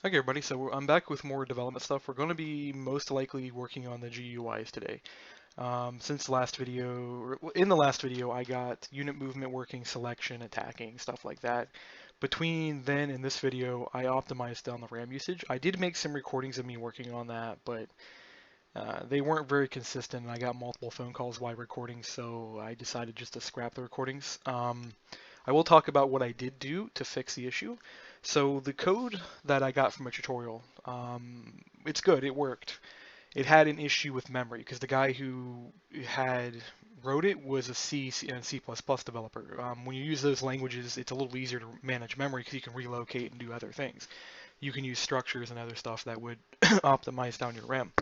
Okay, everybody, so I'm back with more development stuff. We're going to be most likely working on the GUIs today. Since the last video, or in the last video, I got unit movement working, selection, attacking, stuff like that. Between then and this video, I optimized down the RAM usage. I did make some recordings of me working on that, but they weren't very consistent, and I got multiple phone calls while recording, so I decided just to scrap the recordings. I will talk about what I did do to fix the issue. So the code that I got from a tutorial, it's good, it worked. It had an issue with memory because the guy who had wrote it was a C and C++ developer. When you use those languages, it's a little easier to manage memory because you can relocate and do other things. You can use structures and other stuff that would optimize down your RAM.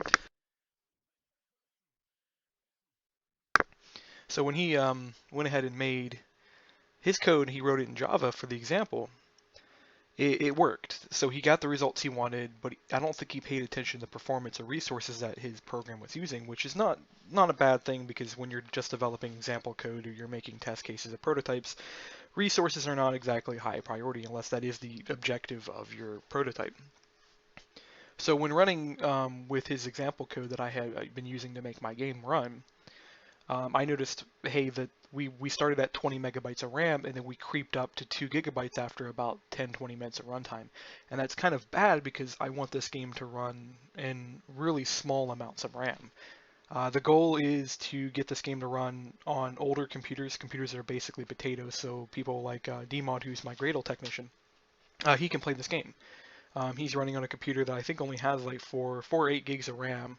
So when he went ahead and made his code, he wrote it in Java for the example. It worked. So he got the results he wanted, but I don't think he paid attention to the performance or resources that his program was using, which is not a bad thing because when you're just developing example code or you're making test cases or prototypes, resources are not exactly high priority unless that is the objective of your prototype. So when running with his example code that I had been using to make my game run, I noticed, hey, that we started at 20 megabytes of RAM and then we creeped up to 2 gigabytes after about 10-20 minutes of runtime. And that's kind of bad because I want this game to run in really small amounts of RAM. The goal is to get this game to run on older computers. Computers that are basically potatoes, so people like DMod, who's my Gradle technician, he can play this game. He's running on a computer that I think only has like 4 or 8 gigs of RAM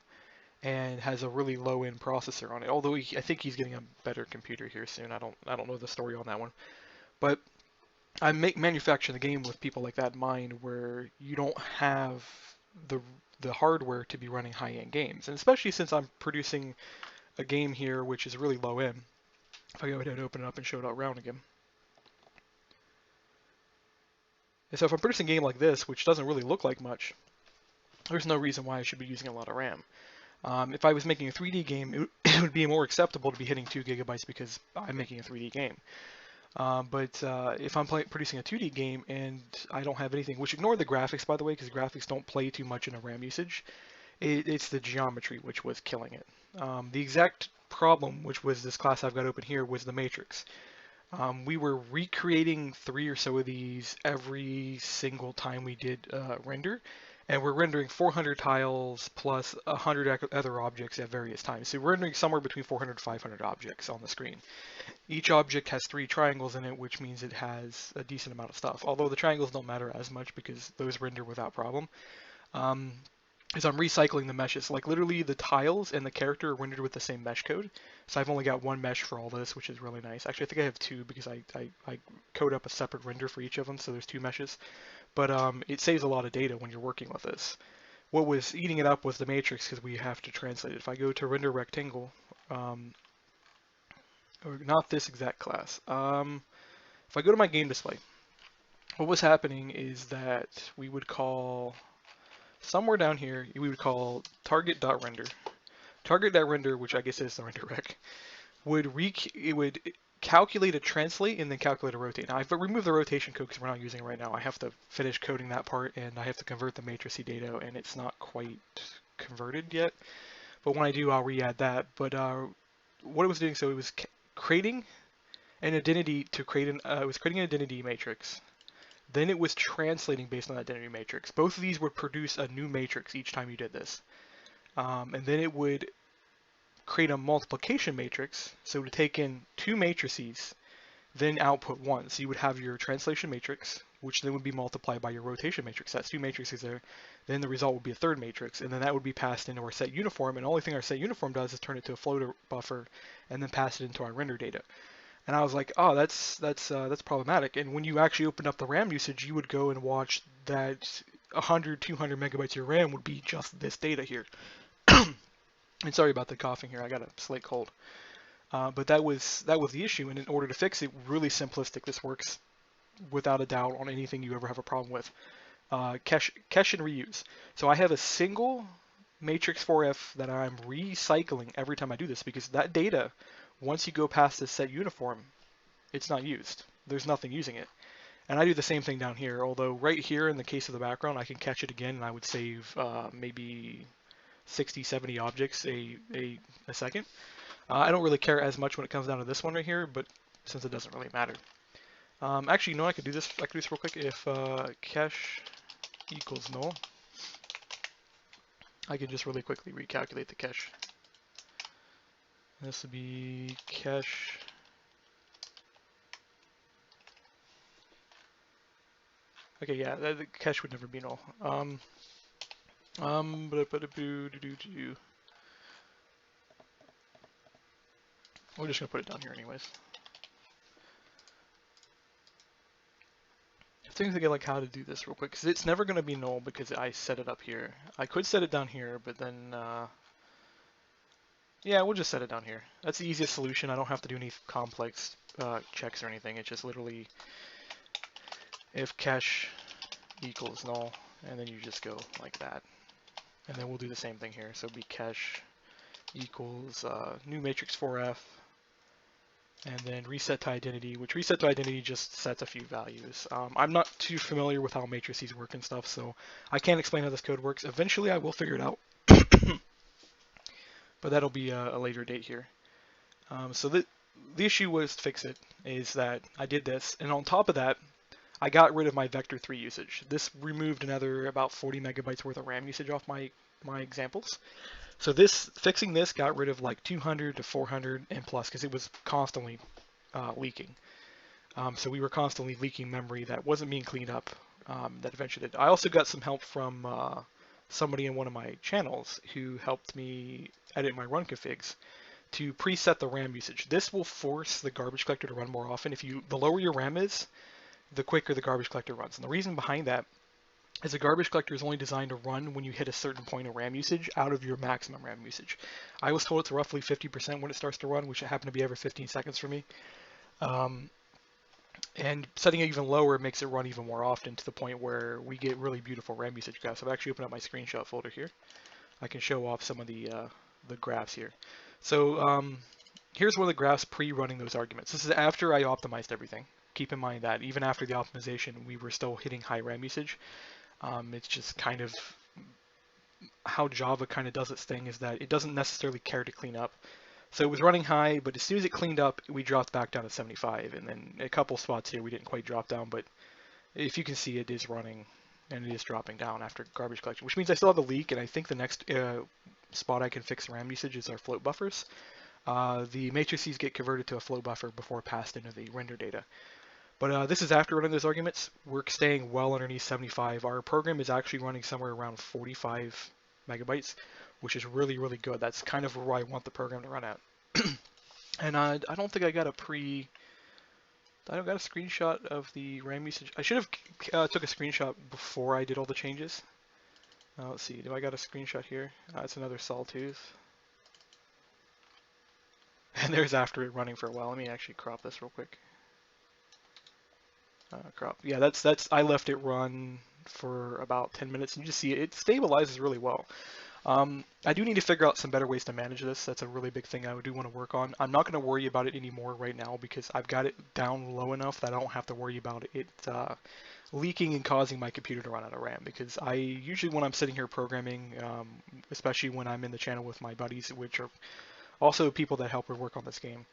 and has a really low-end processor on it. Although I think he's getting a better computer here soon. I don't know the story on that one. But I manufacture the game with people like that in mind, where you don't have the the hardware to be running high-end games, and especially since I'm producing a game here which is really low end. If I go ahead and open it up and show it out round again. And so if I'm producing a game like this, which doesn't really look like much, there's no reason why I should be using a lot of RAM. If I was making a 3D game, it would be more acceptable to be hitting 2 gigabytes because I'm making a 3D game. But if I'm producing a 2D game and I don't have anything, which ignore the graphics by the way, because graphics don't play too much in a RAM usage, it's the geometry which was killing it. The exact problem, which was this class I've got open here, was the matrix. We were recreating 3 or so of these every single time we did render, and we're rendering 400 tiles plus 100 other objects at various times. So we're rendering somewhere between 400 to 500 objects on the screen. Each object has 3 triangles in it, which means it has a decent amount of stuff. Although the triangles don't matter as much because those render without problem. Um, is I'm recycling the meshes. Like literally the tiles and the character are rendered with the same mesh code. So I've only got one mesh for all this, which is really nice. Actually, I think I have 2 because I code up a separate render for each of them, so there's 2 meshes. But it saves a lot of data when you're working with this. What was eating it up was the matrix because we have to translate it. If I go to render rectangle, or not this exact class, if I go to my game display, what was happening is that we would call somewhere down here, we would call target.render. Target.render, which I guess is the render rec, it would calculate a translate and then calculate a rotate. Now I've removed the rotation code because we're not using it right now. I have to finish coding that part and I have to convert the matrixy data and it's not quite converted yet. But when I do, I'll re-add that. But what it was doing, so it was creating an identity to create it was creating an identity matrix. Then it was translating based on that identity matrix. Both of these would produce a new matrix each time you did this. And then it would create a multiplication matrix. So to take in 2 matrices, then output 1. So you would have your translation matrix, which then would be multiplied by your rotation matrix. That's 2 matrices there. Then the result would be a 3rd matrix, and then that would be passed into our set uniform. And the only thing our set uniform does is turn it to a floater buffer, and then pass it into our render data. And I was like, oh, that's problematic. And when you actually opened up the RAM usage, you would go and watch that 100, 200 megabytes of your RAM would be just this data here. And sorry about the coughing here. I got a slight cold. But that was the issue. And in order to fix it, really simplistic. This works without a doubt on anything you ever have a problem with. Cache and reuse. So I have a single matrix 4F that I'm recycling every time I do this because that data, once you go past this set uniform, it's not used. There's nothing using it. And I do the same thing down here, although right here in the case of the background, I can catch it again and I would save maybe 60, 70 objects a second. I don't really care as much when it comes down to this one right here, but since it doesn't really matter. Actually, you know, I could do this real quick. If cache equals null, I can just really quickly recalculate the cache. This would be cache. Okay, yeah, the cache would never be null. We're just gonna put it down here anyways. I think like how to do this real quick, because it's never gonna be null because I set it up here. I could set it down here, but then yeah, we'll just set it down here. That's the easiest solution. I don't have to do any complex checks or anything. It's just literally if cache equals null, and then you just go like that. And then we'll do the same thing here. So it'll be cache equals new matrix 4f, and then reset to identity, which reset to identity just sets a few values. I'm not too familiar with how matrices work and stuff, so I can't explain how this code works. Eventually I will figure it out, but that'll be a later date here. So the issue was to fix it is that I did this, and on top of that, I got rid of my vector 3 usage. This removed another about 40 megabytes worth of RAM usage off my examples. So fixing this got rid of like 200 to 400 and plus because it was constantly leaking. So we were constantly leaking memory that wasn't being cleaned up. That eventually did. I also got some help from somebody in one of my channels who helped me edit my run configs to preset the RAM usage. This will force the garbage collector to run more often. The lower your RAM is, the quicker the garbage collector runs. And the reason behind that is a garbage collector is only designed to run when you hit a certain point of RAM usage out of your maximum RAM usage. I was told it's roughly 50% when it starts to run, which happened to be every 15 seconds for me. And setting it even lower makes it run even more often to the point where we get really beautiful RAM usage graphs. I've actually opened up my screenshot folder here. I can show off some of the graphs here. So here's one of the graphs pre-running those arguments. This is after I optimized everything. Keep in mind that even after the optimization, we were still hitting high RAM usage. It's just kind of how Java kind of does its thing is that it doesn't necessarily care to clean up. So it was running high, but as soon as it cleaned up, we dropped back down to 75. And then a couple spots here we didn't quite drop down, but if you can see, it is running and it is dropping down after garbage collection, which means I still have a leak. And I think the next spot I can fix RAM usage is our float buffers. The matrices get converted to a float buffer before passed into the render data. But this is after running those arguments. We're staying well underneath 75. Our program is actually running somewhere around 45 megabytes, which is really, really good. That's kind of where I want the program to run at. And I don't think I got a screenshot of the RAM usage. I should have took a screenshot before I did all the changes. Let's see, do I got a screenshot here? It's another sawtooth. And there's after it running for a while. Let me actually crop this real quick. Crop. Yeah, that's. I left it run for about 10 minutes, and you just see it stabilizes really well. I do need to figure out some better ways to manage this. That's a really big thing I do want to work on. I'm not going to worry about it anymore right now because I've got it down low enough that I don't have to worry about it leaking and causing my computer to run out of RAM. Because I usually, when I'm sitting here programming, especially when I'm in the channel with my buddies, which are also people that help me work on this game,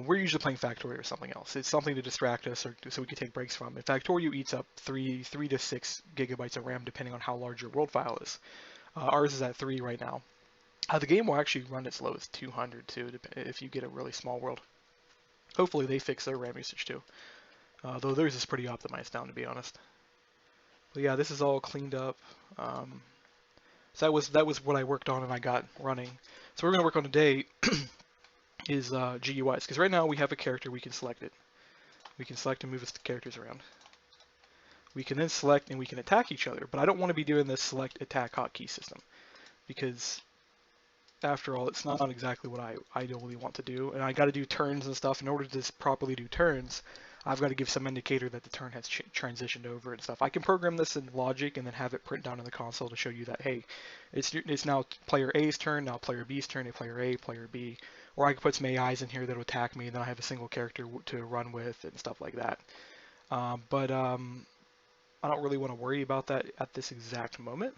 we're usually playing Factorio or something else. It's something to distract us or so we can take breaks from. And Factorio eats up 3 to 6 gigabytes of RAM depending on how large your world file is. Ours is at 3 right now. The game will actually run as low as 200 too if you get a really small world. Hopefully they fix their RAM usage too. Though theirs is pretty optimized now, to be honest. But yeah, this is all cleaned up. So that was what I worked on and I got running. So we're going to work on today is GUIs, because right now we have a character, we can select it. We can select and move the characters around. We can then select and we can attack each other, but I don't want to be doing this select attack hotkey system because after all, it's not exactly what I ideally want to do, and I got to do turns and stuff. In order to properly do turns, I've got to give some indicator that the turn has transitioned over and stuff. I can program this in logic and then have it print down in the console to show you that, hey, it's now player A's turn, now player B's turn, and player A, player B. Or I can put some AIs in here that will attack me, and then I have a single character to run with and stuff like that. But I don't really want to worry about that at this exact moment.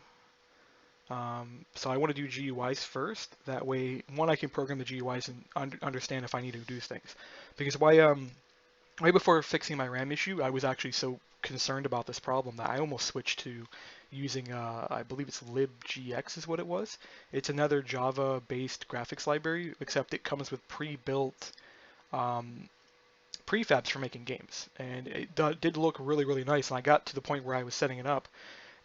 So I want to do GUIs first. That way, one, I can program the GUIs and understand if I need to do things. Because right before fixing my RAM issue, I was actually so concerned about this problem that I almost switched to using, I believe it's libgx is what it was. It's another Java-based graphics library, except it comes with pre-built um, prefabs for making games. And it did look really, really nice. And I got to the point where I was setting it up,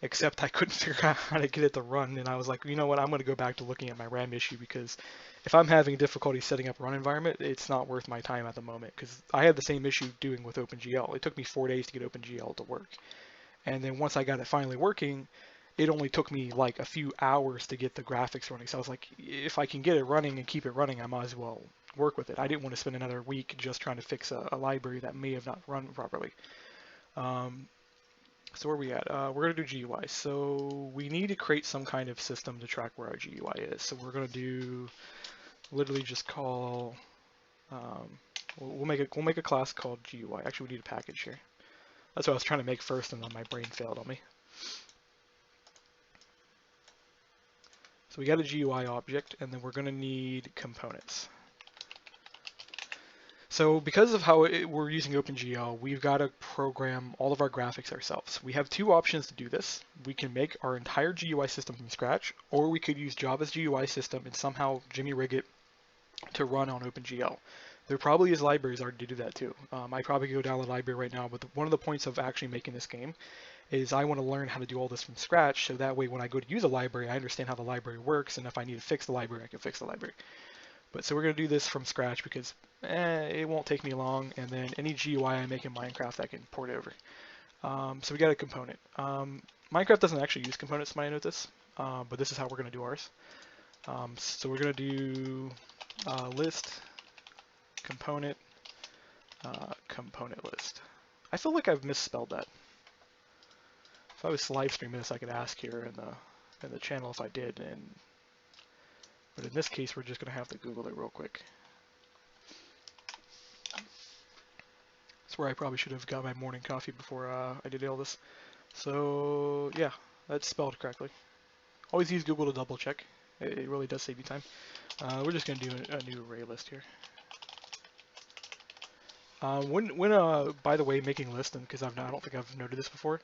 except I couldn't figure out how to get it to run. And I was like, you know what, I'm going to go back to looking at my RAM issue, because if I'm having difficulty setting up a run environment, it's not worth my time at the moment, because I had the same issue doing with OpenGL. It took me 4 days to get OpenGL to work. And then once I got it finally working, it only took me like a few hours to get the graphics running. So I was like, if I can get it running and keep it running, I might as well work with it. I didn't want to spend another week just trying to fix a library that may have not run properly. Um, so where are we at? We're going to do GUI. So we need to create some kind of system to track where our GUI is. So we're going to do literally just call, um, we'll make a class called GUI. Actually, we need a package here. That's what I was trying to make first, and then my brain failed on me. So we got a GUI object, and then we're going to need components. So because of how we're using OpenGL, we've got to program all of our graphics ourselves. We have two options to do this. We can make our entire GUI system from scratch, or we could use Java's GUI system and somehow Jimmy rig it to run on OpenGL. There probably is libraries already to do that too. I probably could go download a library right now, but one of the points of actually making this game is I want to learn how to do all this from scratch, so that way when I go to use a library, I understand how the library works, and if I need to fix the library, I can fix the library. But so we're going to do this from scratch because it won't take me long, and then any GUI I make in Minecraft, I can port over. So we got a component. Minecraft doesn't actually use components, might I notice, but this is how we're going to do ours. So we're going to do list component component list. I feel like I've misspelled that. If I was live streaming this, I could ask here in the channel if I did, but in this case, we're just going to have to Google it real quick. That's where I probably should have got my morning coffee before I did all this. So yeah, that's spelled correctly. Always use Google to double check. It really does save you time. We're just going to do a new array list here. By the way, making lists, and because I don't think I've noted this before,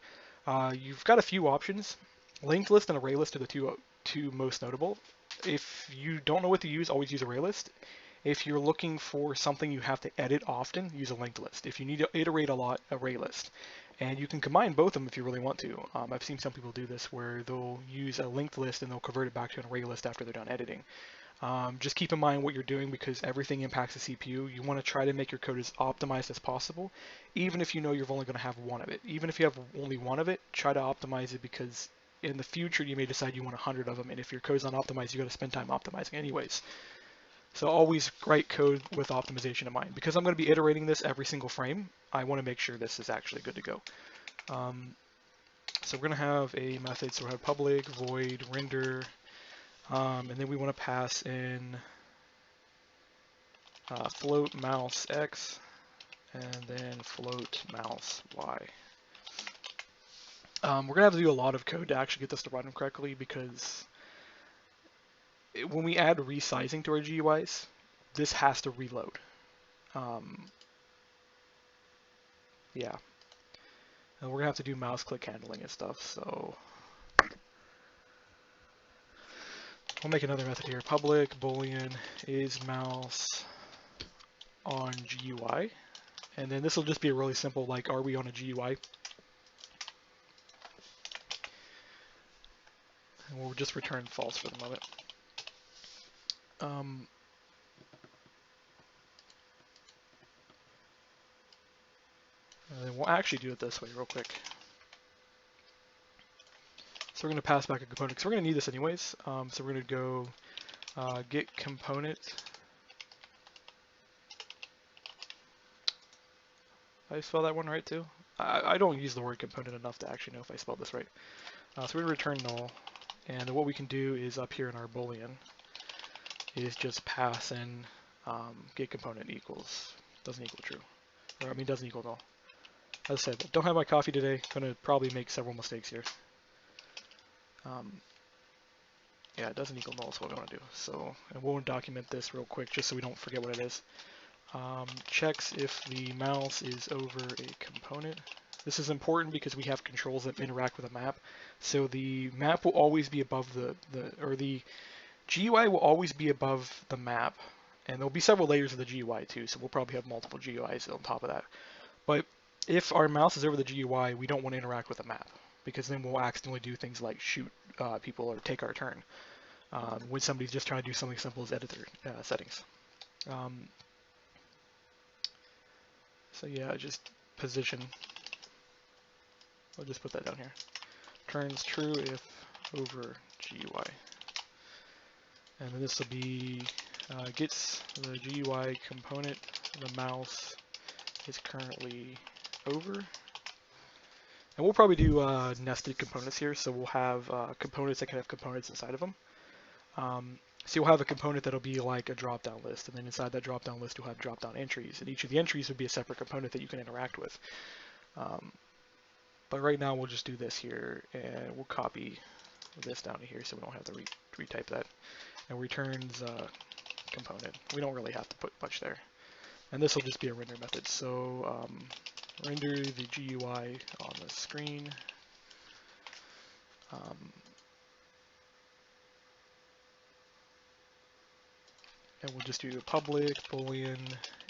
you've got a few options. Linked list and array list are the two most notable. If you don't know what to use, always use array list. If you're looking for something you have to edit often, use a linked list. If you need to iterate a lot, array list. And you can combine both of them if you really want to. I've seen some people do this where they'll use a linked list and they'll convert it back to an array list after they're done editing. Just keep in mind what you're doing, because everything impacts the CPU. You want to try to make your code as optimized as possible, even if you know you're only going to have one of it. Even if you have only one of it, try to optimize it, because in the future you may decide you want 100 of them, and if your code's not optimized, you got to spend time optimizing anyways. So always write code with optimization in mind. Because I'm going to be iterating this every single frame, I want to make sure this is actually good to go. So we're going to have a method, so we'll have public void render, and then we want to pass in float mouse x, and then float mouse y. We're going to have to do a lot of code to actually get this to run correctly, because when we add resizing to our GUIs, this has to reload. Yeah. And we're going to have to do mouse click handling and stuff, so we'll make another method here. Public boolean is mouse on GUI. And then this will just be a really simple, like, are we on a GUI? And we'll just return false for the moment. And then we'll actually do it this way real quick. So we're going to pass back a component, because we're going to need this anyways. So we're going to go get component. Did I spell that one right too? I don't use the word component enough to actually know if I spelled this right. So we're going to return null. And what we can do is up here in our boolean is just pass in get component equals, doesn't equal true. Or I mean doesn't equal null. As I said, don't have my coffee today. Gonna probably make several mistakes here. Yeah, it doesn't equal null is what we want to do. So, and we'll document this real quick just so we don't forget what it is. Checks if the mouse is over a component. This is important because we have controls that interact with a map. So the map will always be above the GUI will always be above the map. And there'll be several layers of the GUI too, so we'll probably have multiple GUIs on top of that. But if our mouse is over the GUI, we don't want to interact with the map, because then we'll accidentally do things like shoot people or take our turn when somebody's just trying to do something simple as edit their settings. So yeah, just position. I'll just put that down here. Turns true if over GUI. And then this will be gets the GUI component the mouse is currently over. And we'll probably do nested components here, so we'll have components that can have components inside of them. So you'll have a component that'll be like a drop-down list, and then inside that drop-down list you'll have drop-down entries, and each of the entries would be a separate component that you can interact with. But right now we'll just do this here, and we'll copy this down to here so we don't have to retype that. And returns component. We don't really have to put much there. And this will just be a render method. So render the GUI on the screen. And we'll just do public boolean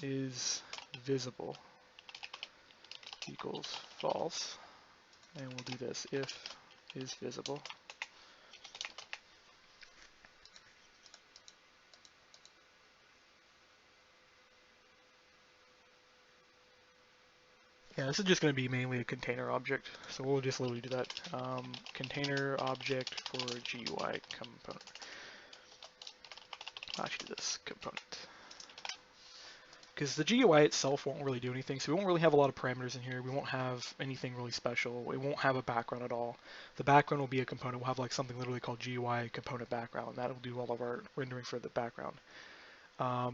is visible equals false. And we'll do this if is visible. Yeah, this is just going to be mainly a container object, so we'll just literally do that. Container object for GUI component. I'll actually do this component. Because the GUI itself won't really do anything, so we won't really have a lot of parameters in here. We won't have anything really special. It won't have a background at all. The background will be a component. We'll have like something literally called GUI component background. That'll do all of our rendering for the background. Yeah,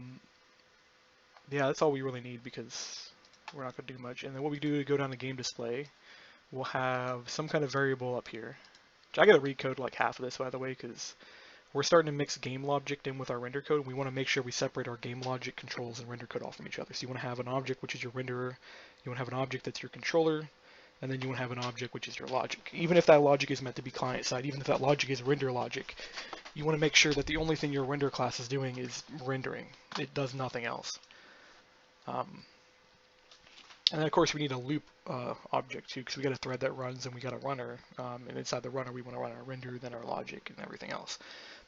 that's all we really need because we're not going to do much. And then what we do to go down to game display, we'll have some kind of variable up here. I got to recode like half of this, by the way, because we're starting to mix game logic in with our render code. We want to make sure we separate our game logic controls and render code off from each other. So you want to have an object which is your renderer, you want to have an object that's your controller, and then you want to have an object which is your logic. Even if that logic is meant to be client side, even if that logic is render logic, you want to make sure that the only thing your render class is doing is rendering. It does nothing else. And then of course we need a loop object too, because we got a thread that runs and we got a runner, and inside the runner we want to run our render, then our logic, and everything else.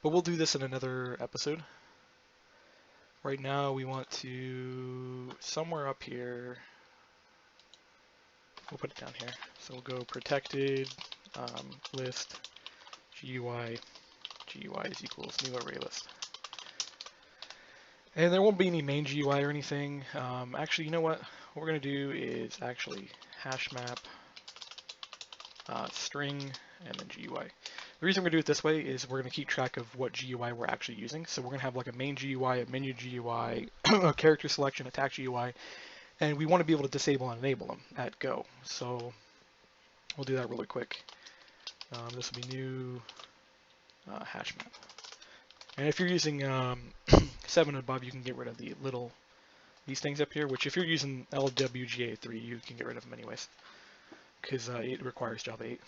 But we'll do this in another episode. Right now we want to, somewhere up here, we'll put it down here. So we'll go protected list GUI is equals new array list. And there won't be any main GUI or anything. Actually, you know what? What we're going to do is actually hash map string and then GUI. The reason we're going to do it this way is we're going to keep track of what GUI we're actually using. So we're going to have like a main GUI, a menu GUI, a character selection, attack GUI, and we want to be able to disable and enable them at Go. So we'll do that really quick. This will be new hash map. And if you're using 7 and above, you can get rid of these things up here, which if you're using LWGA3, you can get rid of them anyways, because it requires Java 8.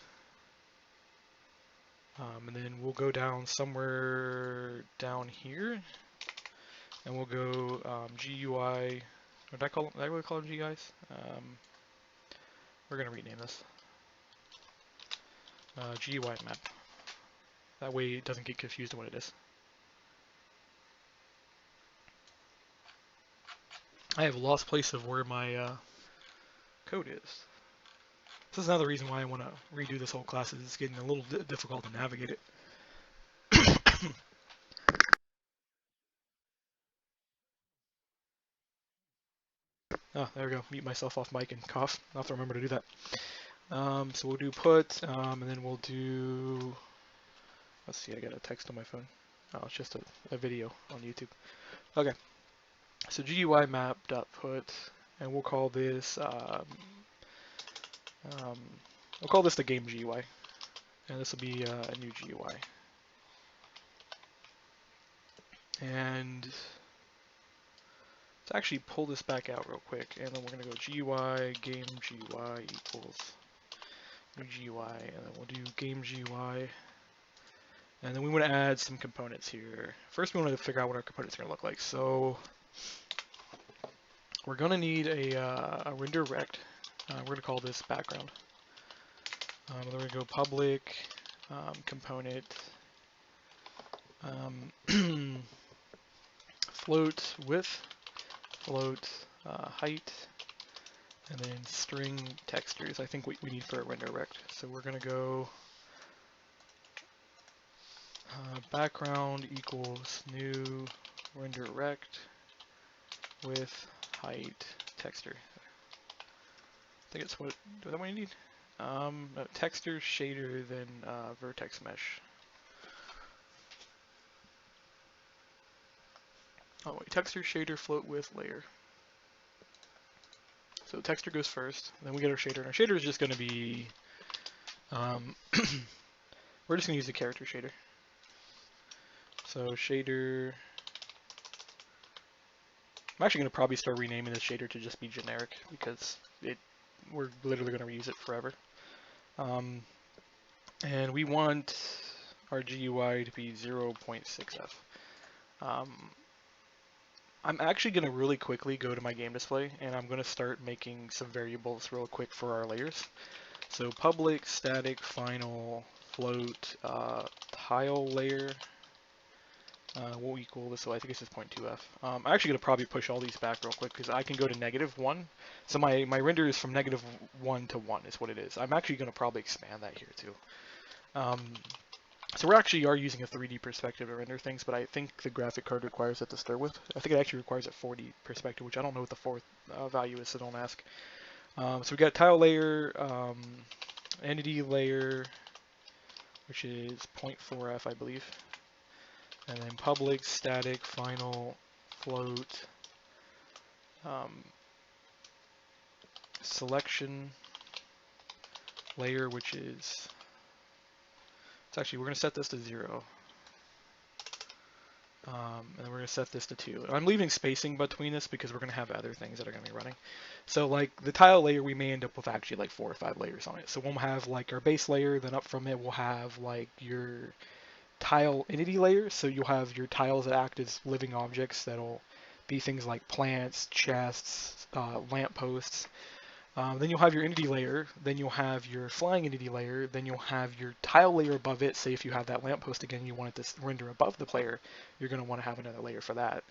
And then we'll go down somewhere down here, and we'll go GUI. What did I call them? Did I really call them GUIs? We're going to rename this GUI map. That way it doesn't get confused on what it is. I have lost place of where my code is. This is another reason why I want to redo this whole class, is it's getting a little difficult to navigate it. Oh, there we go. Mute myself off mic and cough. I'll have to remember to do that. So we'll do put, and then we'll do, let's see, I got a text on my phone. Oh, it's just a video on YouTube. Okay. So GUI map.put, and we'll call this We'll call this the game GUI, and this will be a new GUI. And let's actually pull this back out real quick, and then we're going to go GUI, game GUI equals new GUI, and then we'll do game GUI. And then we want to add some components here. First, we want to figure out what our components are going to look like. So we're going to need a render rect. We're going to call this background. Then we're going to go public component float width, float height, and then string textures. I think what we need for a render rect. So we're going to go background equals new render rect with height texture. I think it's what, is that what you need? No, texture shader, then vertex mesh. Oh wait, texture shader float width layer. So texture goes first, then we get our shader, and our shader is just going to be, we're just going to use the character shader. So shader, I'm actually going to probably start renaming this shader to just be generic because we're literally going to reuse it forever. And we want our GUI to be 0.6f. I'm actually going to really quickly go to my game display, and I'm going to start making some variables real quick for our layers. So public static final float tile layer will equal this, so I think this is 0.2f. I'm actually going to probably push all these back real quick because I can go to -1. So my render is from -1 to 1 is what it is. I'm actually going to probably expand that here too. So we actually are using a 3D perspective to render things, but I think the graphic card requires it to start with. I think it actually requires a 4D perspective, which I don't know what the fourth value is, so don't ask. So we got tile layer, entity layer, which is 0.4f, I believe. And then public static final float selection layer, which is, it's actually, we're going to set this to 0. And then we're going to set this to 2. I'm leaving spacing between this because we're going to have other things that are going to be running. So like the tile layer, we may end up with actually like 4 or 5 layers on it. So we'll have like our base layer, then up from it we'll have like your tile entity layer. So you'll have your tiles that act as living objects that'll be things like plants, chests, lampposts. Then you'll have your entity layer, then you'll have your flying entity layer, then you'll have your tile layer above it. Say if you have that lamppost again, you want it to render above the player, you're going to want to have another layer for that.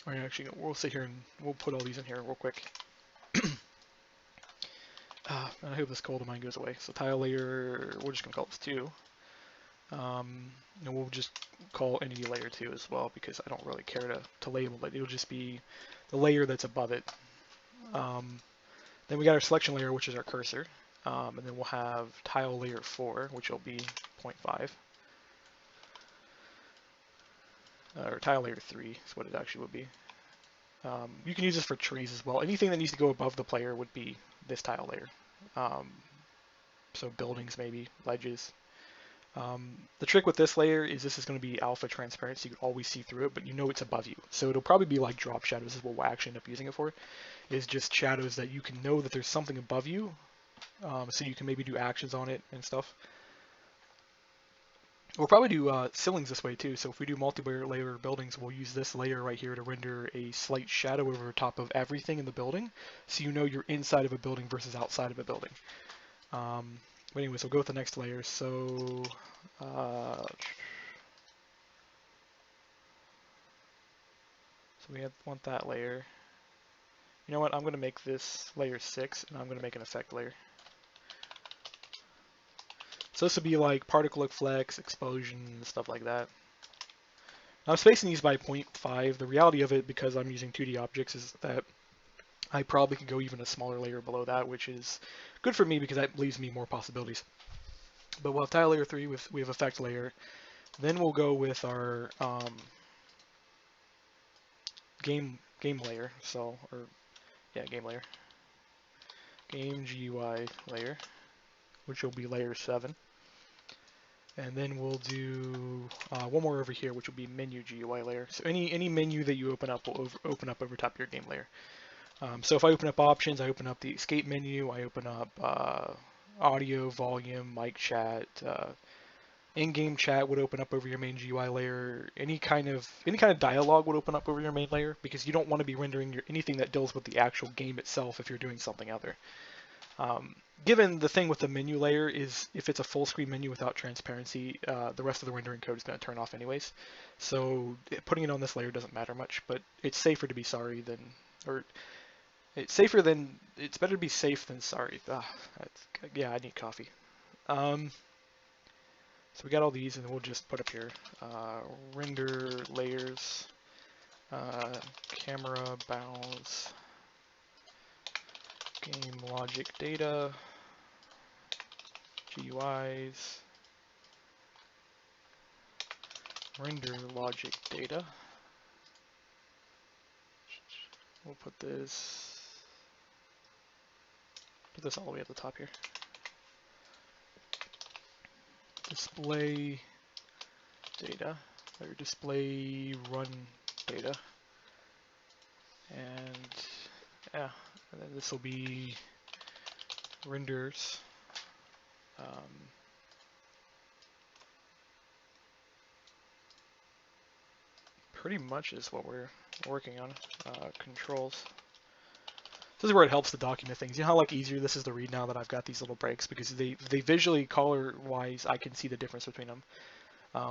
We'll sit here and we'll put all these in here real quick. I hope this cold of mine goes away. So tile layer, we're just going to call this 2. And we'll just call entity layer 2 as well because I don't really care to label it. It'll just be the layer that's above it. Then we got our selection layer, which is our cursor, and then we'll have tile layer 4, which will be 0.5, or tile layer 3 is what it actually would be. You can use this for trees as well. Anything that needs to go above the player would be this tile layer. So buildings, maybe ledges. The trick with this layer is this is going to be alpha transparent, so you can always see through it, but you know it's above you. So it'll probably be like drop shadows is what we'll actually end up using it for, is just shadows that you can know that there's something above you, so you can maybe do actions on it and stuff. We'll probably do ceilings this way too, so if we do multi-layer buildings, we'll use this layer right here to render a slight shadow over top of everything in the building, so you know you're inside of a building versus outside of a building. But anyways, we'll go with the next layer. So, want that layer. You know what? I'm going to make this layer 6, and I'm going to make an effect layer. So this would be like particle flex, explosion, stuff like that. Now I'm spacing these by 0.5. The reality of it, because I'm using 2D objects, is that I probably could go even a smaller layer below that, which is good for me because that leaves me more possibilities. But we'll have tile layer 3, we have effect layer. Then we'll go with our game layer. Game layer. game GUI layer, which will be layer 7. And then we'll do one more over here, which will be menu GUI layer. So any menu that you open up will open up over top of your game layer. So if I open up options, I open up the escape menu, I open up audio, volume, mic chat, in-game chat would open up over your main GUI layer. Any kind of dialogue would open up over your main layer, because you don't want to be rendering anything that deals with the actual game itself if you're doing something other. Given the thing with the menu layer is if it's a full screen menu without transparency, the rest of the rendering code is going to turn off anyways. So putting it on this layer doesn't matter much, but it's safer to be sorry than, or it's better to be safe than sorry. Yeah, I need coffee. So we got all these, and we'll just put up here, render layers, camera bounds, game logic data, GUIs, render logic data. We'll put this all the way at the top here. Display data, or display run data. And yeah, and then this will be renders. Pretty much is what we're working on. Controls. This is where it helps to document things. You know how like easier this is to read now that I've got these little breaks, because they visually color-wise I can see the difference between them,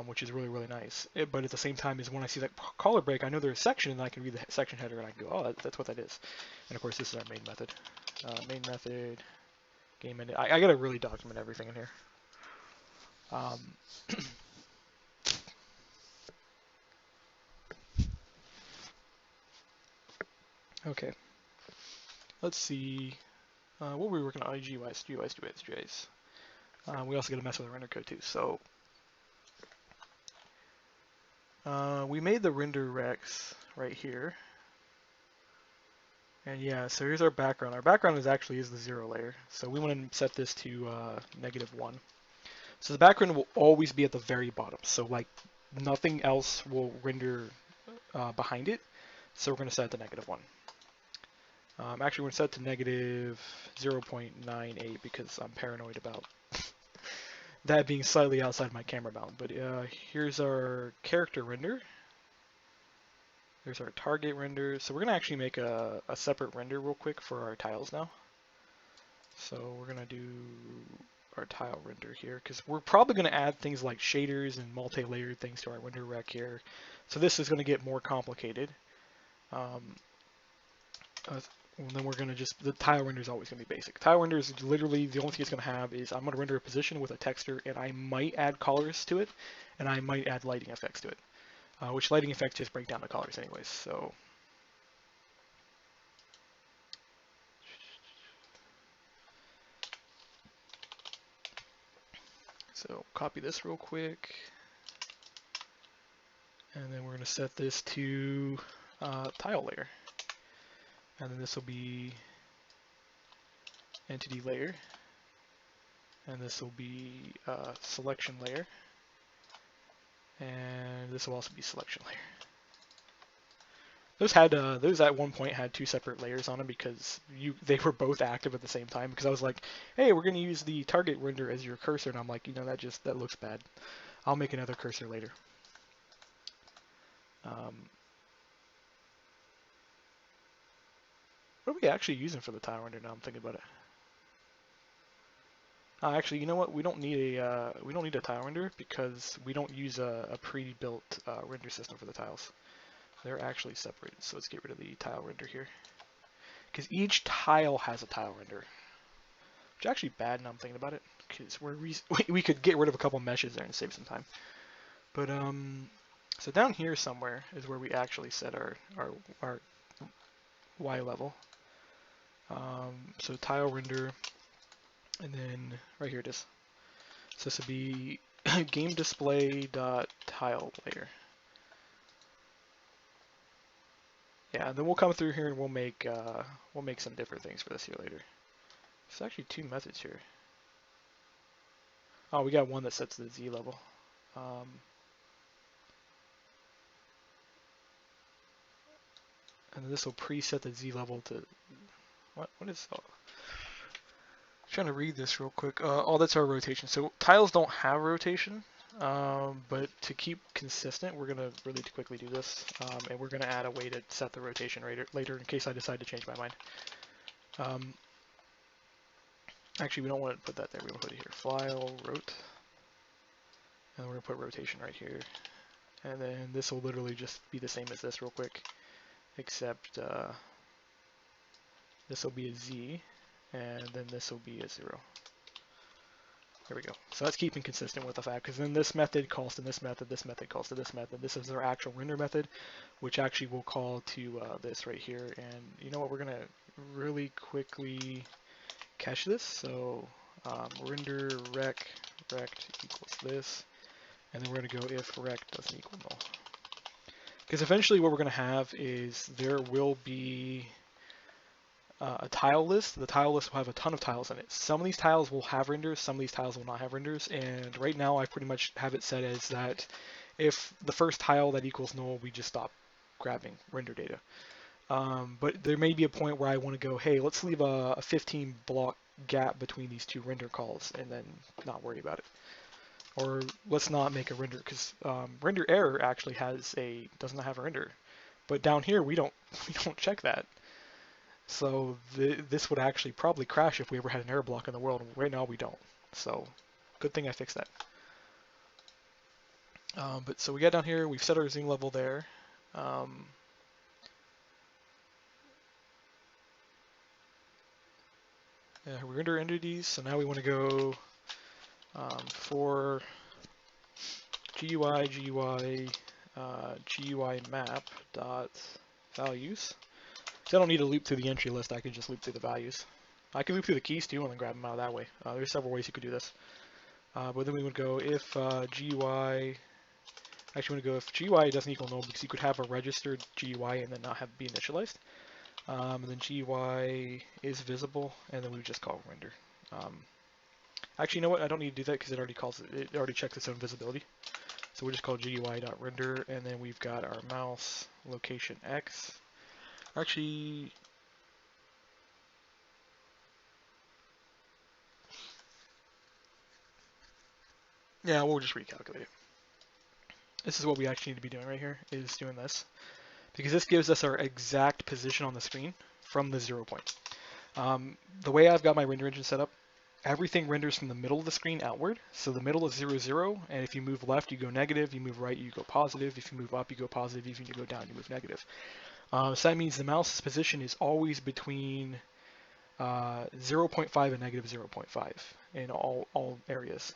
which is really, really nice. But at the same time is when I see that color break, I know there's a section and I can read the section header and I can go, oh, that's what that is. And of course this is our main method. Main method, game ended. I gotta really document everything in here. Okay. Let's see. What were we working on? GUIs. We also got to mess with the render code too. So we made the render recs right here. And yeah, so here's our background. Our background is the 0 layer. So we want to set this to -1. So the background will always be at the very bottom. So like nothing else will render behind it. So we're going to set it to -1. Actually, we're going to set it to -0.98 because I'm paranoid about that being slightly outside my camera bound. But here's our character render. There's our target render. So we're going to actually make a separate render real quick for our tiles now. So we're going to do our tile render here, because we're probably going to add things like shaders and multi-layered things to our render rec here. So this is going to get more complicated. And then we're going to the tile render is always going to be basic. Tile render is literally the only thing it's going to have is I'm going to render a position with a texture, and I might add colors to it, and I might add lighting effects to it, which lighting effects just break down the colors anyways. So copy this real quick, and then we're going to set this to tile layer. And then this will be entity layer, and this will be selection layer, and this will also be selection layer. Those at one point had 2 separate layers on them because they were both active at the same time. Because I was like, hey, we're going to use the target render as your cursor, and I'm like, you know, that looks bad. I'll make another cursor later. What are we actually using for the tile render now? I'm thinking about it. Actually, you know what? We don't need a tile render because we don't use a pre-built render system for the tiles. They're actually separated. So let's get rid of the tile render here, because each tile has a tile render, which is actually bad. Now I'm thinking about it, because we could get rid of a couple meshes there and save some time. But so down here somewhere is where we actually set our Y level. So tile render. And then right here it is. So this would be game display dot tile layer. Yeah, and then we'll come through here and we'll make some different things for this here later. There's actually two methods here. Oh, we got one that sets the Z level. And this will preset the Z level to, what is, oh, trying to read this real quick. Oh, that's our rotation. So tiles don't have rotation, but to keep consistent, we're gonna really quickly do this, and we're gonna add a way to set the rotation later in case I decide to change my mind. Actually, we don't want to put that there. We want to put it here. File rot, and we're gonna put rotation right here, and then this will literally just be the same as this real quick, except this will be a Z, and then this will be a 0. There we go. So that's keeping consistent with the fact, because then this method calls to this method calls to this method. This is our actual render method, which actually will call to this right here. And you know what? We're going to really quickly cache this. So render rect equals this. And then we're going to go if rect doesn't equal null. Because eventually what we're going to have is there will be a tile list. The tile list will have a ton of tiles in it. Some of these tiles will have renders, some of these tiles will not have renders, and right now I pretty much have it set as that if the first tile that equals null, we just stop grabbing render data. But there may be a point where I want to go, hey, let's leave a 15 block gap between these two render calls and then not worry about it. Or let's not make a render, because render error actually doesn't have a render. But down here we don't check that. So this would actually probably crash if we ever had an error block in the world. Right now we don't. So good thing I fixed that. But so we got down here, we've set our zoom level there. Yeah, we render entities. So now we want to go for GUI map dot values. So I don't need to loop through the entry list, I can just loop through the values. I can loop through the keys too and then grab them out that way. There's several ways you could do this. But then we would go if GUI, actually we would go if GUI doesn't equal null, because you could have a registered GUI and then not have be initialized. And then GUI is visible, and then we would just call render. Actually, you know what? I don't need to do that because it already checks its own visibility. So we just call GUI.render, and then we've got our mouse location X. Actually, yeah, we'll just recalculate it. This is what we actually need to be doing right here, is doing this. Because this gives us our exact position on the screen from the 0 point. The way I've got my render engine set up, everything renders from the middle of the screen outward. So the middle is 0, 0, and if you move left, you go negative. You move right, you go positive. If you move up, you go positive. If you go down, you move negative. So that means the mouse's position is always between 0.5 and negative 0.5 in all areas.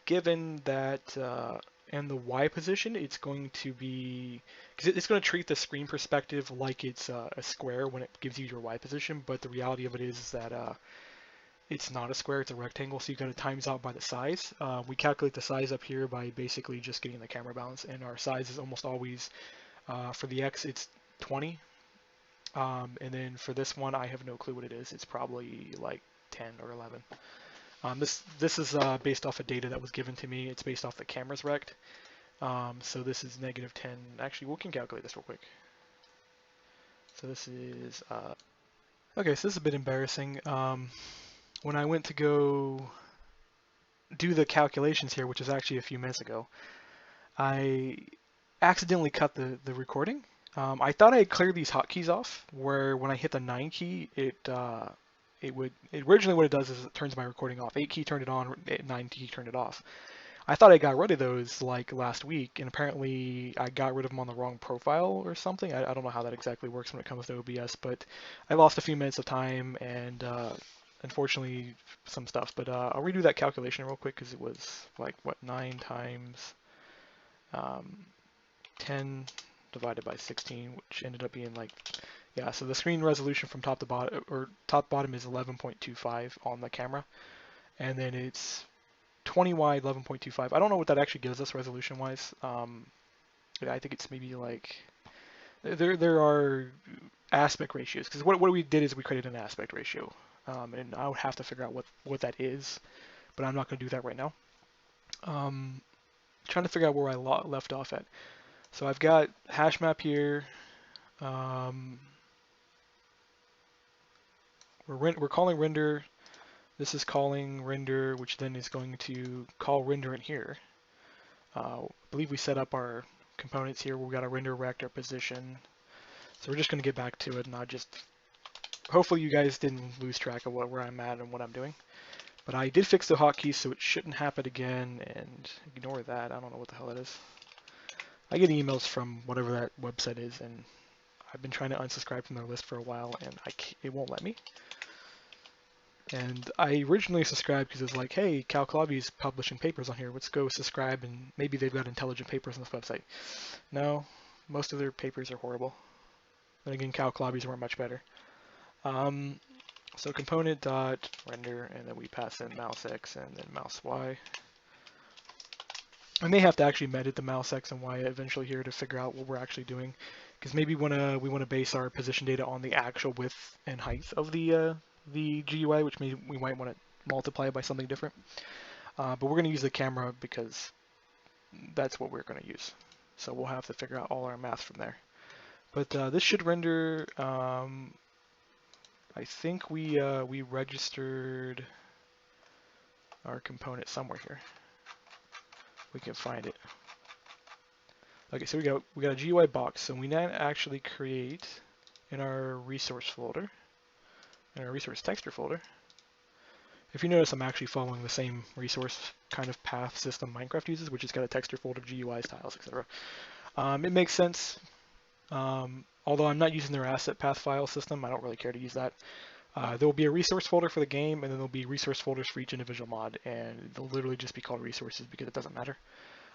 Given that in the Y position, it's going to be, because it's going to treat the screen perspective like it's a square when it gives you your Y position, but the reality of it is that it's not a square, it's a rectangle, so you got to times out by the size. We calculate the size up here by basically just getting the camera balance, and our size is almost always, for the X, it's 20. And then for this one, I have no clue what it is. It's probably like 10 or 11. This is based off of data that was given to me. It's based off the camera's rect. So this is negative 10. Actually, we can calculate this real quick. So this is, okay, so this is a bit embarrassing. When I went to go do the calculations here, which was actually a few minutes ago, I accidentally cut the recording. I thought I had cleared these hotkeys off, where when I hit the 9 key, originally what it does is it turns my recording off. 8 key turned it on, 9 key turned it off. I thought I got rid of those like last week, and apparently I got rid of them on the wrong profile or something. I don't know how that exactly works when it comes to OBS, but I lost a few minutes of time and unfortunately some stuff. But I'll redo that calculation real quick because it was like, what, 9 times 10 divided by 16, which ended up being like, yeah, so the screen resolution from top to bottom, or top bottom, is 11.25 on the camera, and then it's 20 wide, 11.25. I don't know what that actually gives us resolution wise. I think it's maybe like There are aspect ratios, because what we did is we created an aspect ratio, and I would have to figure out what that is, but I'm not going to do that right now. Trying to figure out where I left off at. So I've got hash map here. Um, we're calling render. This is calling render, which then is going to call render in here. I believe we set up our components here. We've got a render rect, our position. So we're just going to get back to it, and hopefully you guys didn't lose track of where I'm at and what I'm doing. But I did fix the hotkeys, so it shouldn't happen again, and ignore that. I don't know what the hell that is. I get emails from whatever that website is, and I've been trying to unsubscribe from their list for a while, and it won't let me. And I originally subscribed because it's like, hey, CalClobby's publishing papers on here. Let's go subscribe, and maybe they've got intelligent papers on this website. No, most of their papers are horrible. Then again, CalClobby's weren't much better. So component dot render, and then we pass in mouse x and then mouse y. I may have to actually edit the mouse x and y eventually here to figure out what we're actually doing, because maybe we want to base our position data on the actual width and height of the GUI, which we might want to multiply by something different. But we're going to use the camera because that's what we're going to use. So we'll have to figure out all our math from there. But this should render. I think we registered our component somewhere here. We can find it. Okay, so we got a GUI box. So we now actually create in our resource folder, in our resource texture folder. If you notice, I'm actually following the same resource kind of path system Minecraft uses, which has got a texture folder, GUI styles, etc. It makes sense. Although I'm not using their asset path file system, I don't really care to use that. There will be a resource folder for the game, and then there'll be resource folders for each individual mod, and they'll literally just be called resources because it doesn't matter.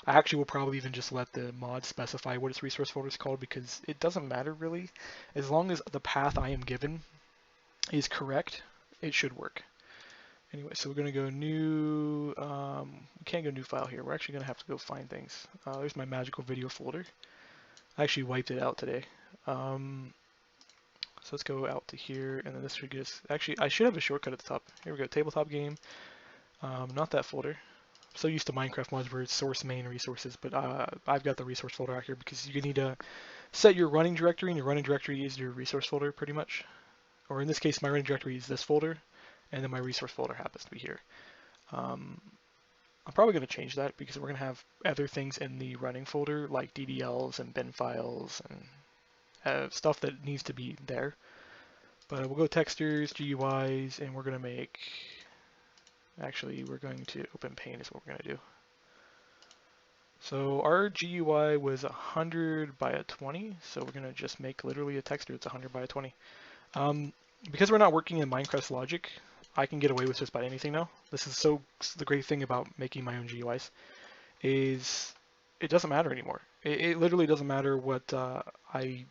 I actually will probably even just let the mod specify what its resource folder is called, because it doesn't matter really. As long as the path I am given is correct, it should work. Anyway, so we're going to go new, we can't go new file here. We're actually going to have to go find things. There's my magical video folder. I actually wiped it out today. So let's go out to here, and then this should get us, actually, I should have a shortcut at the top. Here we go, tabletop game, not that folder. I'm so used to Minecraft mods where it's source main resources, but I've got the resource folder out here because you need to set your running directory, and your running directory is your resource folder pretty much. Or in this case, my running directory is this folder, and then my resource folder happens to be here. I'm probably going to change that because we're going to have other things in the running folder like DDLs and bin files and stuff that needs to be there. But we'll go textures, GUIs, and we're going to make, actually we're going to open paint is what we're going to do. So our GUI was 100 by a 20, so we're going to just make literally a texture that's 100 by a 20. Because we're not working in Minecraft's logic, I can get away with just about anything now. This is the great thing about making my own GUIs, is it doesn't matter anymore. It literally doesn't matter what I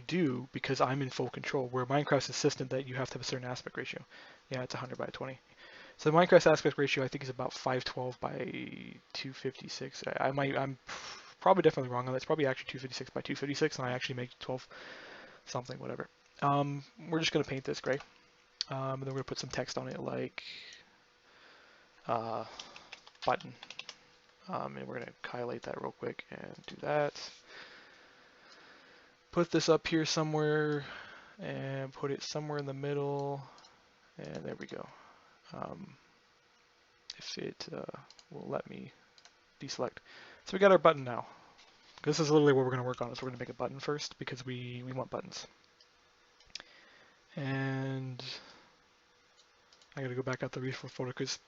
do because I'm in full control, where Minecraft's insistent that you have to have a certain aspect ratio. Yeah, it's 100 by 20. So the Minecraft aspect ratio I think is about 512 by 256. I'm probably definitely wrong on that. It's probably actually 256 by 256, and I actually make 12 something, whatever. We're just going to paint this gray. And then we're going to put some text on it like button. And we're going to highlight that real quick and do that. Put this up here somewhere and put it somewhere in the middle. And there we go. If it will let me deselect. So we got our button now. This is literally what we're going to work on. Is we're going to make a button first because we want buttons. And I got to go back out the resource folder because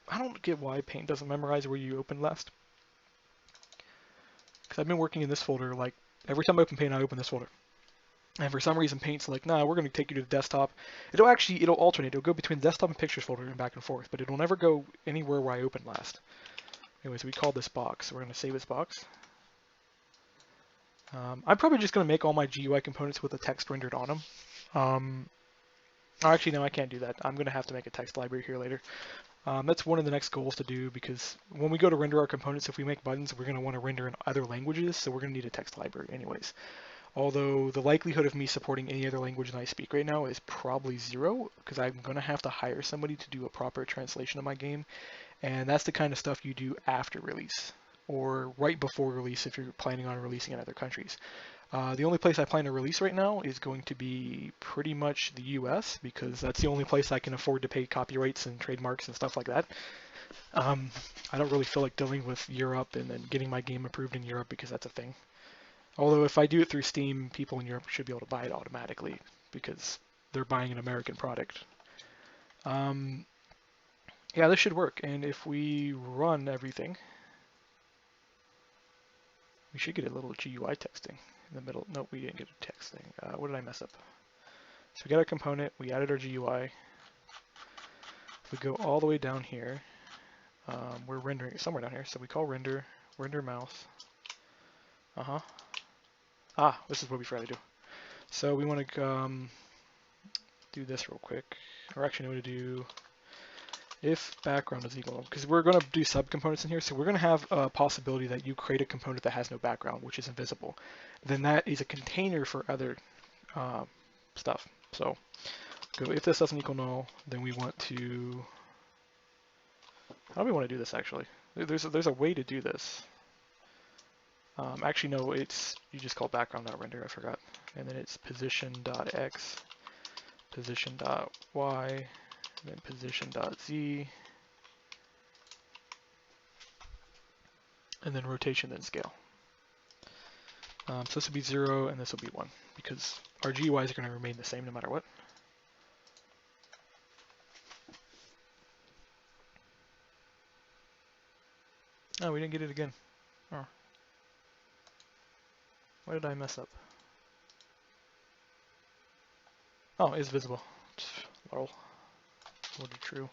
I don't get why Paint doesn't memorize where you opened last. Because I've been working in this folder, like every time I open Paint, I open this folder. And for some reason, Paint's like, nah, we're going to take you to the desktop. It'll alternate. It'll go between the desktop and pictures folder and back and forth, but it'll never go anywhere where I opened last. Anyways, we call this box. So we're going to save this box. I'm probably just going to make all my GUI components with the text rendered on them. Actually, no, I can't do that. I'm going to have to make a text library here later. That's one of the next goals to do, because when we go to render our components, if we make buttons, we're going to want to render in other languages, so we're going to need a text library anyways. Although the likelihood of me supporting any other language than I speak right now is probably zero, because I'm going to have to hire somebody to do a proper translation of my game, and that's the kind of stuff you do after release, or right before release if you're planning on releasing in other countries. The only place I plan to release right now is going to be pretty much the US, because that's the only place I can afford to pay copyrights and trademarks and stuff like that. I don't really feel like dealing with Europe and then getting my game approved in Europe because that's a thing. Although if I do it through Steam, people in Europe should be able to buy it automatically because they're buying an American product. Um, yeah, this should work. And if we run everything, we should get a little GUI texting in the middle. Nope, we didn't get a texting. What did I mess up? So we got our component, we added our GUI. If we go all the way down here, we're rendering it somewhere down here. So we call render mouse. This is what we forgot to do. So we want to do this real quick. Or actually, I'm going to do if background is equal, because we're going to do subcomponents in here, so we're going to have a possibility that you create a component that has no background, which is invisible. Then that is a container for other stuff. So go if this doesn't equal null, then we want to, how do we want to do this actually? There's a way to do this. Actually, no, it's, you just call background.render, I forgot. And then it's position.x, position.y, and then position.z, and then rotation, then scale. So this will be 0, and this will be 1, because our GUIs are going to remain the same no matter what. Oh, we didn't get it again. Oh. Why did I mess up? Oh, it's visible. Lol. Would be true.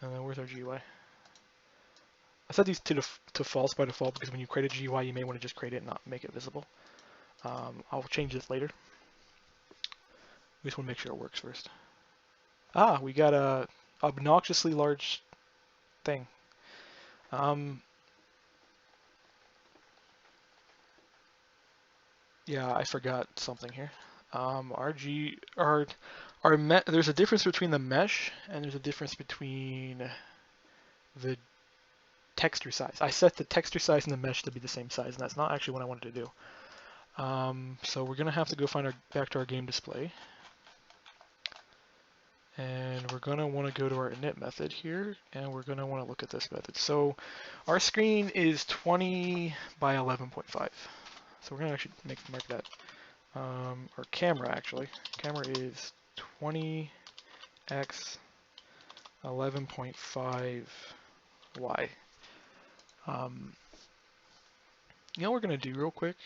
And then where's our GUI? I set these to false by default because when you create a GUI, you may want to just create it and not make it visible. I'll change this later. We just want to make sure it works first. Ah, we got a obnoxiously large thing. Yeah, I forgot something here. There's a difference between the mesh and there's a difference between the texture size. I set the texture size and the mesh to be the same size, and that's not actually what I wanted to do. So we're gonna have to go find back to our game display, and we're gonna want to go to our init method here, and we're gonna want to look at this method. So our screen is 20 by 11.5. So we're gonna actually mark that. Or camera actually. Camera is 20x 11.5y. You know what we're gonna do real quick?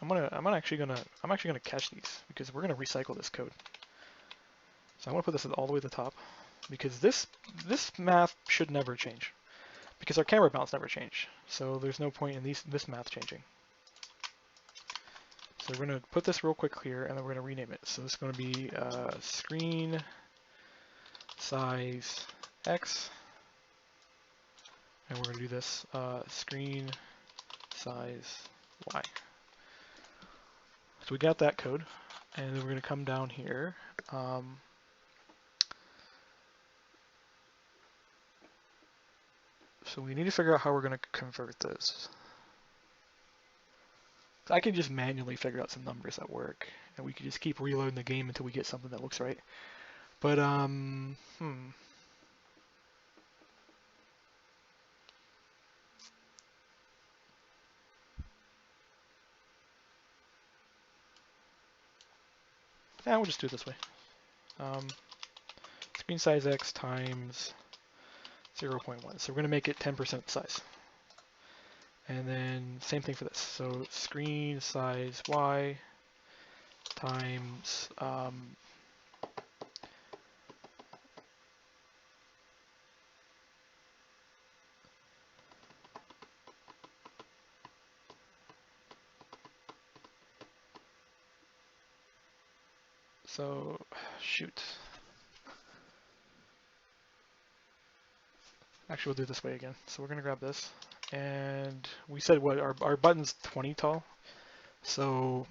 I'm actually gonna cache these because we're gonna recycle this code. So I'm gonna put this all the way to the top because this math should never change because our camera bounce never change. So there's no point in this math changing. So we're going to put this real quick here, and then we're going to rename it. So this is going to be screen size X, and we're going to do this screen size Y. So we got that code, and then we're going to come down here. So we need to figure out how we're going to convert this. I can just manually figure out some numbers that work, and we can just keep reloading the game until we get something that looks right. But, yeah, we'll just do it this way. Screen size X times 0.1. So we're going to make it 10% the size. And then same thing for this. So screen size Y times so shoot. Actually, we'll do it this way again. So we're going to grab this. And we said what, our button's 20 tall. So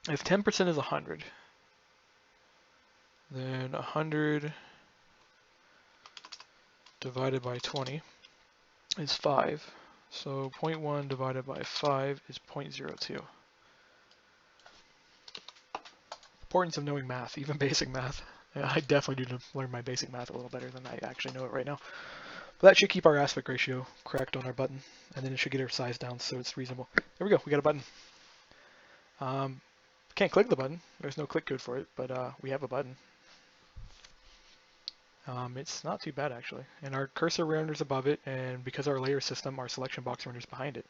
if 10% is 100, then 100 divided by 20 is 5. So 0.1 divided by 5 is 0.02. Importance of knowing math, even basic math. I definitely need to learn my basic math a little better than I actually know it right now. But that should keep our aspect ratio correct on our button, and then it should get our size down so it's reasonable. There we go, we got a button. Can't click the button, there's no click code for it, but we have a button. It's not too bad actually, and our cursor renders above it, and because our layer system, our selection box renders behind it.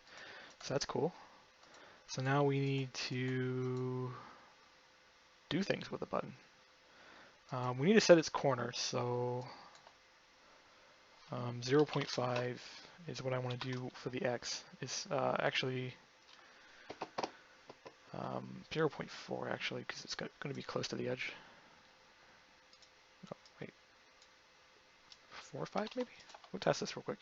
So that's cool. So now we need to do things with the button. We need to set its corner, so 0.5 is what I want to do for the X. It's actually 0.4 actually, because it's going to be close to the edge. Oh, wait. 4 or 5 maybe? We'll test this real quick.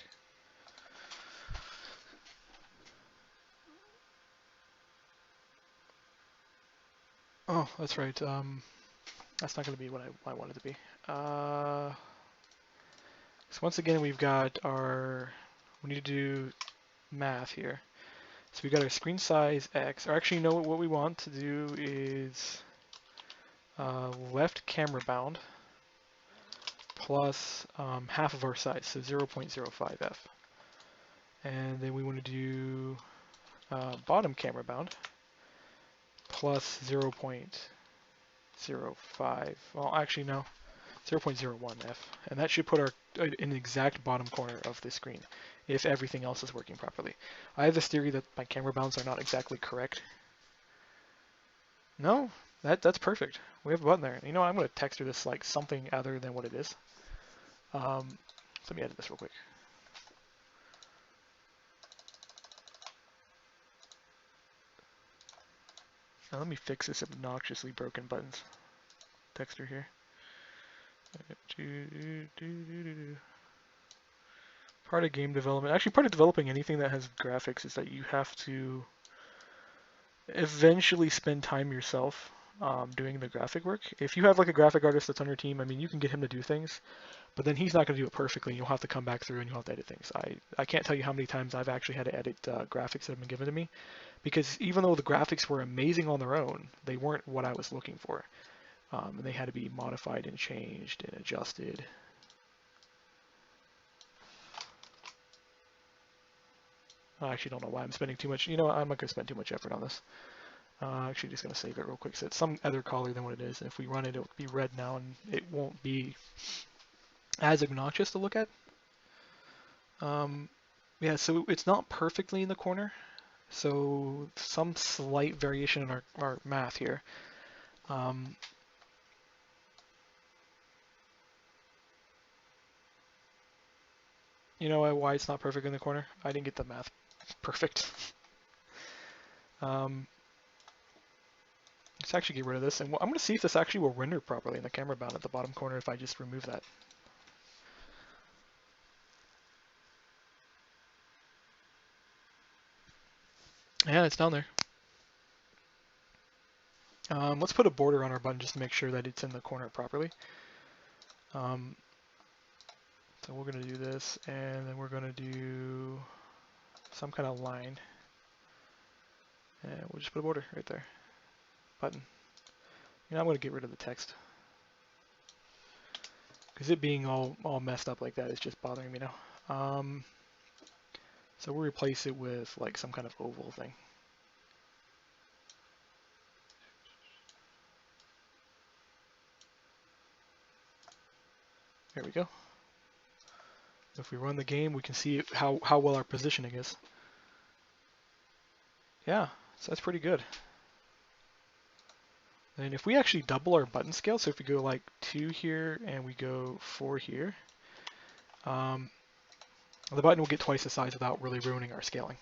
Oh, that's right. That's not going to be what I want it to be. So once again, we've got our, we need to do math here. So we got our screen size X, or actually, you know what we want to do is left camera bound plus half of our size, so 0.05 f. And then we want to do bottom camera bound plus 0.05. Well, actually, no, 0.01 f. And that should put our in the exact bottom corner of the screen if everything else is working properly. I have this theory that my camera bounds are not exactly correct. No, that's perfect. We have a button there. You know what, I'm going to texture this like something other than what it is. Let me edit this real quick. Now let me fix this obnoxiously broken buttons texture here. Part of game development, actually part of developing anything that has graphics is that you have to eventually spend time yourself doing the graphic work. If you have like a graphic artist that's on your team, I mean, you can get him to do things, but then he's not going to do it perfectly. You'll have to come back through and you'll have to edit things. I can't tell you how many times I've actually had to edit graphics that have been given to me, because even though the graphics were amazing on their own, they weren't what I was looking for. And they had to be modified and changed and adjusted. I actually don't know why I'm spending too much. You know what? I'm not going to spend too much effort on this. Actually, just going to save it real quick. So it's some other color than what it is. And if we run it, it'll be red now, and it won't be as obnoxious to look at. Yeah, so it's not perfectly in the corner. So some slight variation in our math here. You know why it's not perfect in the corner? I didn't get the math perfect. Let's actually get rid of this, and I'm going to see if this actually will render properly in the camera bound at the bottom corner if I just remove that. Yeah, it's down there. Let's put a border on our button just to make sure that it's in the corner properly. So we're going to do this, and then we're going to do some kind of line. And we'll just put a border right there. Button. You know, I'm going to get rid of the text, because it being all messed up like that is just bothering me now. So we'll replace it with like some kind of oval thing. There we go. If we run the game, we can see how well our positioning is. Yeah, so that's pretty good. And if we actually double our button scale, so if we go like 2 here and we go 4 here, the button will get twice the size without really ruining our scaling.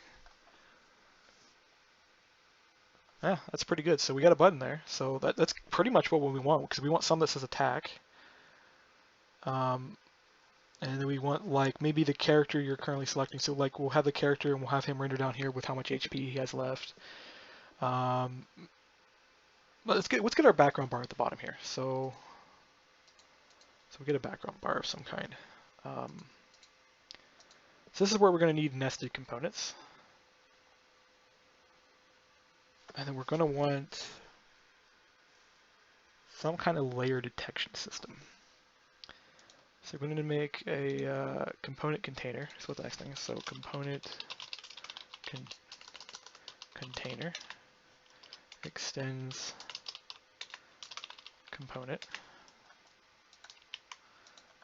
Yeah, that's pretty good. So we got a button there. So that's pretty much what we want, because we want some that says attack. And then we want like maybe the character you're currently selecting. So like we'll have the character and we'll have him render down here with how much HP he has left. Um, let's get our background bar at the bottom here. So we get a background bar of some kind. So this is where we're going to need nested components. And then we're going to want some kind of layer detection system. So we're going to make a component container. That's what the next thing is. So component container extends component.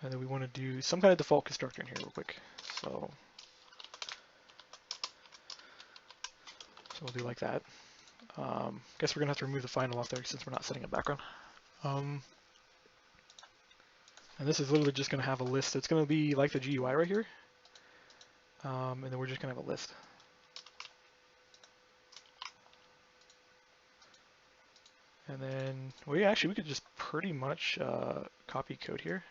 And then we want to do some kind of default constructor in here real quick. So we'll do like that. Guess we're going to have to remove the final off there since we're not setting a background. And this is literally just going to have a list. It's going to be like the GUI right here. And then we're just going to have a list. And then, well, yeah, actually, we could just pretty much copy code here.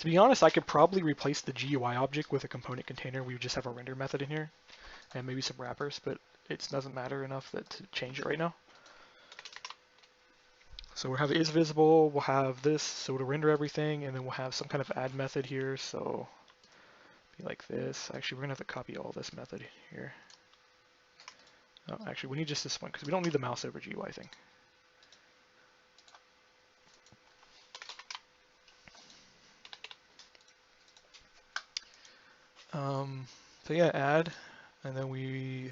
To be honest, I could probably replace the GUI object with a component container. We would just have a render method in here and maybe some wrappers, but it doesn't matter enough to change it right now. So we'll have is visible, we'll have this, so to render everything, and then we'll have some kind of add method here, so be like this. Actually, we're gonna have to copy all this method here. Oh, actually, we need just this one, because we don't need the mouse over GUI thing. So yeah, add, and then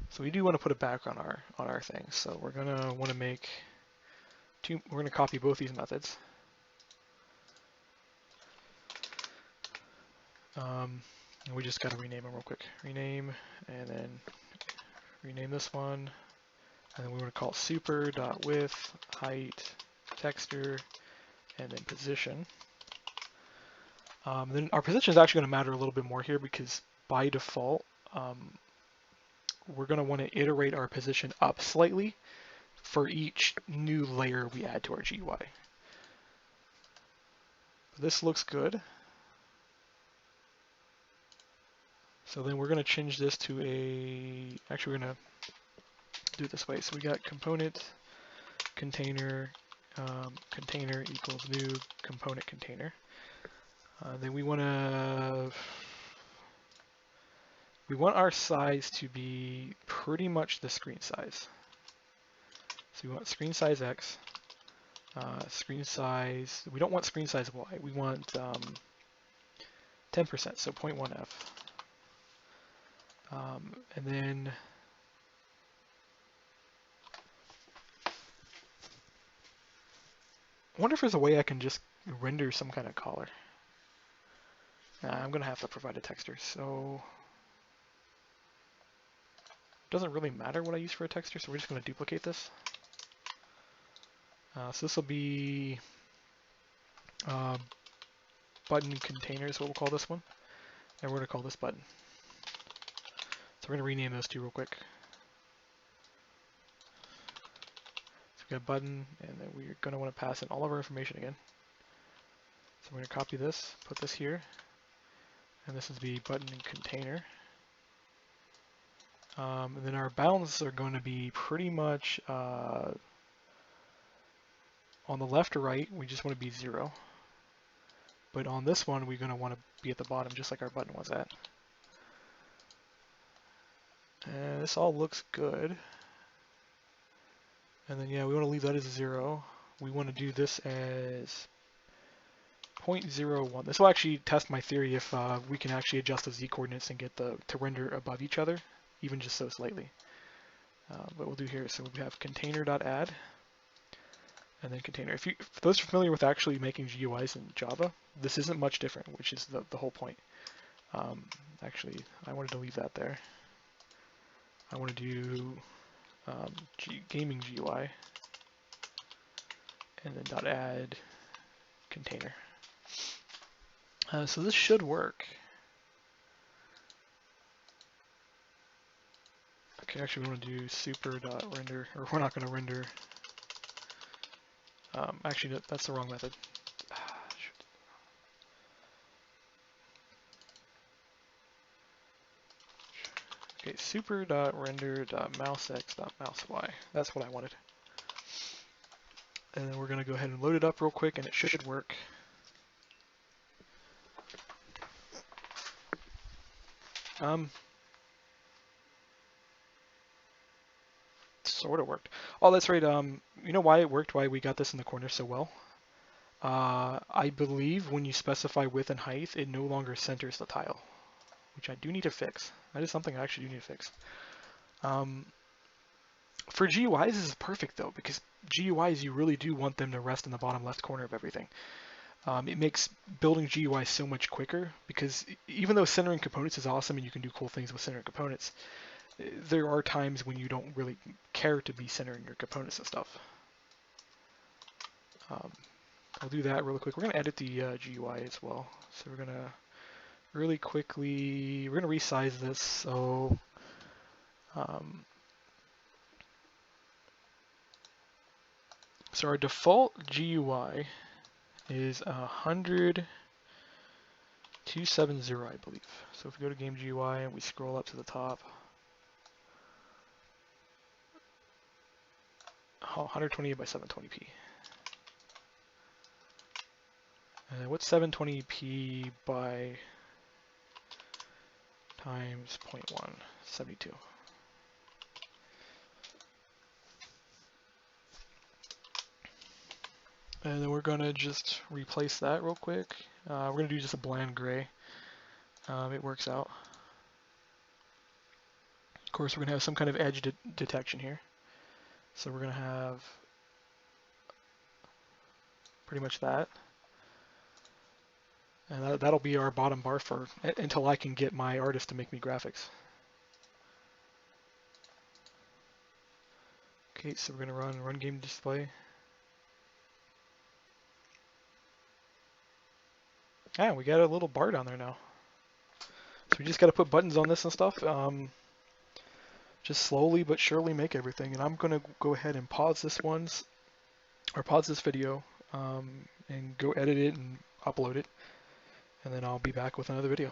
so we do want to put a background on our thing. So we're gonna want to make two. We're gonna copy both these methods. And we just gotta rename them real quick. Rename, and then rename this one, and then we want to call super.width, height, texture, and then position. Then our position is actually going to matter a little bit more here because by default, we're going to want to iterate our position up slightly for each new layer we add to our GUI. This looks good. So then we're going to change this to a, actually we're going to do it this way. So we got component container, container equals new component container. Then we want our size to be pretty much the screen size. So we want screen size X, screen size, we don't want screen size Y, we want 10%, so 0.1F. And then I wonder if there's a way I can just render some kind of color. I'm going to have to provide a texture, so it doesn't really matter what I use for a texture, so we're just going to duplicate this. So this will be button container is what we'll call this one, and we're going to call this button. So we're going to rename those two real quick. So we got button, and then we're going to want to pass in all of our information again. So we're going to copy this, put this here, and this is the button container. And then our bounds are going to be pretty much on the left or right, we just want to be 0. But on this one, we're going to want to be at the bottom, just like our button was at. And this all looks good. And then, yeah, we want to leave that as 0. We want to do this as 0.01. This will actually test my theory if we can actually adjust the z coordinates and get to render above each other, even just so slightly. But we'll do here, so we have container.add, and then container. For those familiar with actually making GUIs in Java, this isn't much different, which is the whole point. Actually, I wanted to leave that there. I want to do gaming GUI, and then .add container. So this should work. Okay, actually we want to do super.render, or we're not going to render. Actually, that's the wrong method. super.render.mousex.mousey. That's what I wanted. And then we're going to go ahead and load it up real quick, and it should work. Sort of worked. Oh, that's right. You know why it worked? Why we got this in the corner so well? I believe when you specify width and height, it no longer centers the tile, which I do need to fix. That is something I actually do need to fix. For GUIs, this is perfect though, because GUIs, you really do want them to rest in the bottom left corner of everything. It makes building GUI so much quicker, because even though centering components is awesome and you can do cool things with centering components, there are times when you don't really care to be centering your components and stuff. I'll do that really quick. We're going to edit the GUI as well. So we're going to really quickly, we're going to resize this. So so our default GUI is 100,270, I believe. So if we go to game GUI and we scroll up to the top, 128 by 720p. What's 720p by times 0.1? 72. And then we're going to just replace that real quick. We're going to do just a bland gray. It works out. Of course, we're going to have some kind of edge detection here. So we're going to have pretty much that. And that'll be our bottom bar for until I can get my artist to make me graphics. Okay, so we're going to run game display. Yeah, we got a little bar down there now. So we just got to put buttons on this and stuff. Just slowly but surely make everything. And I'm going to go ahead and pause this video, and go edit it and upload it. And then I'll be back with another video.